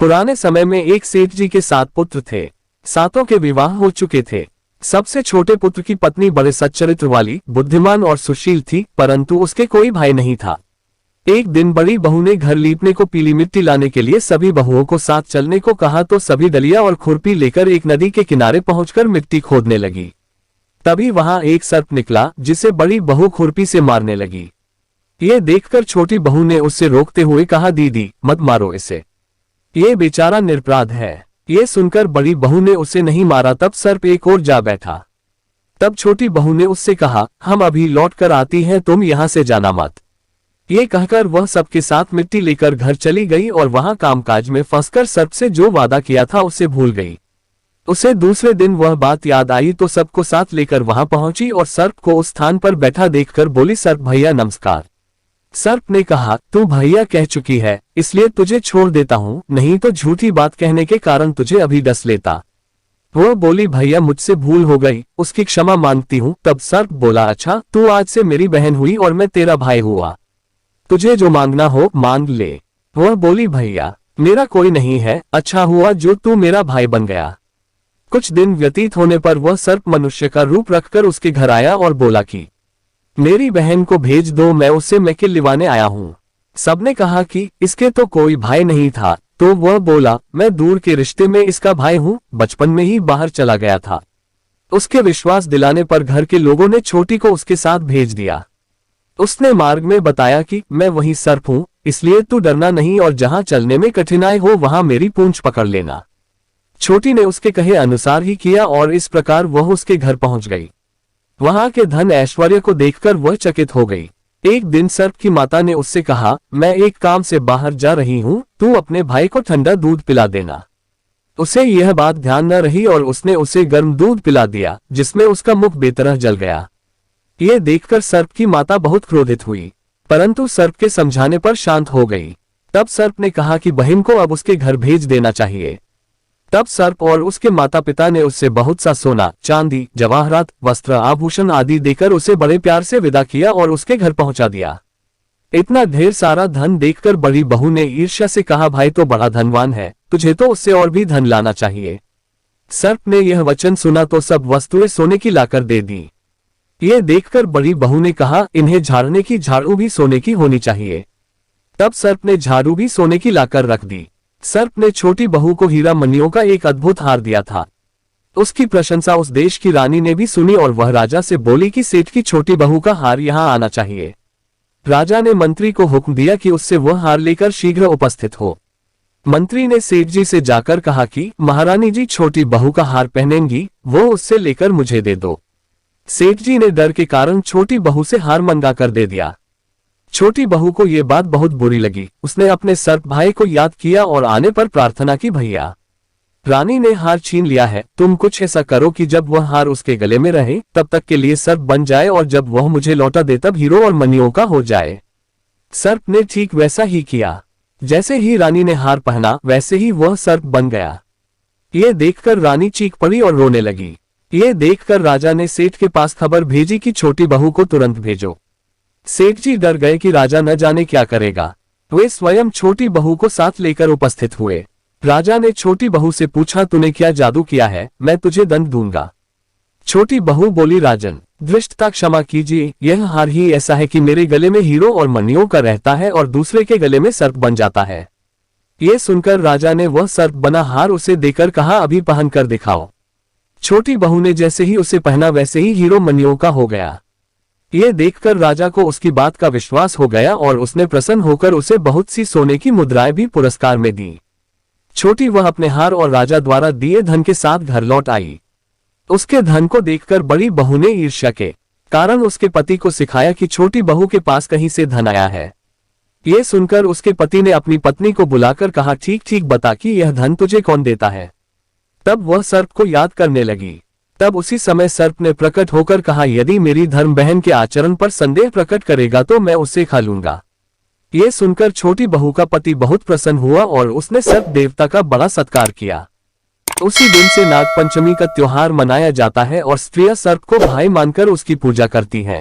पुराने समय में एक सेठ जी के 7 पुत्र थे। सातों के विवाह हो चुके थे। सबसे छोटे पुत्र की पत्नी बड़े सच्चरित्र वाली, बुद्धिमान और सुशील थी, परंतु उसके कोई भाई नहीं था। एक दिन बड़ी बहू ने घर लीपने को पीली मिट्टी लाने के लिए सभी बहुओं को साथ चलने को कहा तो सभी दलिया और खुरपी लेकर एक नदी के किनारे पहुंचकर मिट्टी खोदने लगी। तभी वहां एक सर्प निकला जिसे बड़ी बहू खुरपी से मारने लगी। ये देखकर छोटी बहू ने उससे रोकते हुए कहा, दीदी मत मारो इसे, ये बेचारा निरपराध है। ये सुनकर बड़ी बहू ने उसे नहीं मारा। तब सर्प एक ओर जा बैठा। तब छोटी बहू ने उससे कहा, हम अभी लौट कर आती हैं, तुम यहां से जाना मत। ये कहकर वह सबके साथ मिट्टी लेकर घर चली गई और वहां कामकाज में फंसकर सर्प से जो वादा किया था उसे भूल गई। उसे दूसरे दिन वह बात याद आई तो सबको साथ लेकर वहां पहुंची और सर्प को उस स्थान पर बैठा देखकर बोली, सर्प भैया नमस्कार। सर्प ने कहा, तू भैया कह चुकी है इसलिए तुझे छोड़ देता हूँ, नहीं तो झूठी बात कहने के कारण तुझे अभी डस लेता। वो बोली, भैया मुझसे भूल हो गई, उसकी क्षमा मांगती हूँ। तब सर्प बोला, अच्छा तू आज से मेरी बहन हुई और मैं तेरा भाई हुआ, तुझे जो मांगना हो मांग ले। वह बोली, भैया मेरा कोई नहीं है, अच्छा हुआ जो तू मेरा भाई बन गया। कुछ दिन व्यतीत होने पर वह सर्प मनुष्य का रूप रखकर उसके घर आया और बोला कि मेरी बहन को भेज दो, मैं उससे मैके लिवाने आया हूँ। सबने कहा कि इसके तो कोई भाई नहीं था, तो वह बोला, मैं दूर के रिश्ते में इसका भाई हूँ, बचपन में ही बाहर चला गया था। उसके विश्वास दिलाने पर घर के लोगों ने छोटी को उसके साथ भेज दिया। उसने मार्ग में बताया कि मैं वही सर्प हूँ, इसलिए तू डरना नहीं और जहाँ चलने में कठिनाई हो वहां मेरी पूंछ पकड़ लेना। छोटी ने उसके कहे अनुसार ही किया और इस प्रकार वह उसके घर पहुंच गई। वहां के धन ऐश्वर्य को देखकर वह चकित हो गई। एक दिन सर्प की माता ने उससे कहा, मैं एक काम से बाहर जा रही हूँ, तू अपने भाई को ठंडा दूध पिला देना। उसे यह बात ध्यान न रही और उसने उसे गर्म दूध पिला दिया, जिसमें उसका मुख बेतरह जल गया। ये देखकर सर्प की माता बहुत क्रोधित हुई, परंतु सर्प के समझाने पर शांत हो गई। तब सर्प ने कहा कि बहन को अब उसके घर भेज देना चाहिए। तब सर्प और उसके माता पिता ने उससे बहुत सा सोना, चांदी, जवाहरात, वस्त्र, आभूषण आदि देकर उसे बड़े प्यार से विदा किया और उसके घर पहुंचा दिया। इतना ढेर सारा धन देखकर बड़ी बहू ने ईर्ष्या से कहा, भाई तो बड़ा धनवान है, तुझे तो उससे और भी धन लाना चाहिए। सर्प ने यह वचन सुना तो सब वस्तुएं सोने की लाकर दे दी। ये देखकर बड़ी बहू ने कहा, इन्हें झाड़ने की झाड़ू भी सोने की होनी चाहिए। तब सर्प ने झाड़ू भी सोने की लाकर रख दी। सर्प ने छोटी बहू को हीरा मणियों का एक अद्भुत हार दिया था। उसकी प्रशंसा उस देश की रानी ने भी सुनी और वह राजा से बोली कि सेठ की छोटी बहू का हार यहाँ आना चाहिए। राजा ने मंत्री को हुक्म दिया कि उससे वह हार लेकर शीघ्र उपस्थित हो। मंत्री ने सेठ जी से जाकर कहा कि महारानी जी छोटी बहू का हार पहनेंगी, वो उससे लेकर मुझे दे दो। सेठ जी ने डर के कारण छोटी बहू से हार मंगा कर दे दिया। छोटी बहू को यह बात बहुत बुरी लगी। उसने अपने सर्प भाई को याद किया और आने पर प्रार्थना की, भैया रानी ने हार छीन लिया है, तुम कुछ ऐसा करो कि जब वह हार उसके गले में रहे तब तक के लिए सर्प बन जाए और जब वह मुझे लौटा दे तब हीरो और मणियों का हो जाए। सर्प ने ठीक वैसा ही किया। जैसे ही रानी ने हार पहना वैसे ही वह सर्प बन गया। ये देखकर रानी चीख पड़ी और रोने लगी। ये देखकर राजा ने सेठ के पास खबर भेजी कि छोटी बहू को तुरंत भेजो। सेठ जी डर गए कि राजा न जाने क्या करेगा। वे स्वयं छोटी बहू को साथ लेकर उपस्थित हुए। राजा ने छोटी बहू से पूछा, तूने क्या जादू किया है, मैं तुझे दंड दूंगा। छोटी बहू बोली, राजन धृष्टता क्षमा कीजिए, यह हार ही ऐसा है कि मेरे गले में हीरो और मणियों का रहता है और दूसरे के गले में सर्प बन जाता है। ये सुनकर राजा ने वह सर्प बना हार उसे देकर कहा, अभी पहन कर दिखाओ। छोटी बहू ने जैसे ही उसे पहना वैसे ही हीरो मणियों का हो गया। ये देखकर राजा को उसकी बात का विश्वास हो गया और उसने प्रसन्न होकर उसे बहुत सी सोने की मुद्राएं भी पुरस्कार में दी। छोटी वह अपने हार और राजा द्वारा दिए धन के साथ घर लौट आई। उसके धन को देखकर बड़ी बहू ने ईर्ष्या के कारण उसके पति को सिखाया कि छोटी बहू के पास कहीं से धन आया है। ये सुनकर उसके पति ने अपनी पत्नी को बुलाकर कहा, ठीक ठीक बता कि यह धन तुझे कौन देता है। तब वह सर्प को याद करने लगी। तब उसी समय सर्प ने प्रकट होकर कहा, यदि मेरी धर्म बहन के आचरण पर संदेह प्रकट करेगा तो मैं उसे खा लूंगा। ये सुनकर छोटी बहू का पति बहुत प्रसन्न हुआ और उसने सर्प देवता का बड़ा सत्कार किया। उसी दिन से नाग पंचमी का त्योहार मनाया जाता है और स्त्रियां सर्प को भाई मानकर उसकी पूजा करती हैं।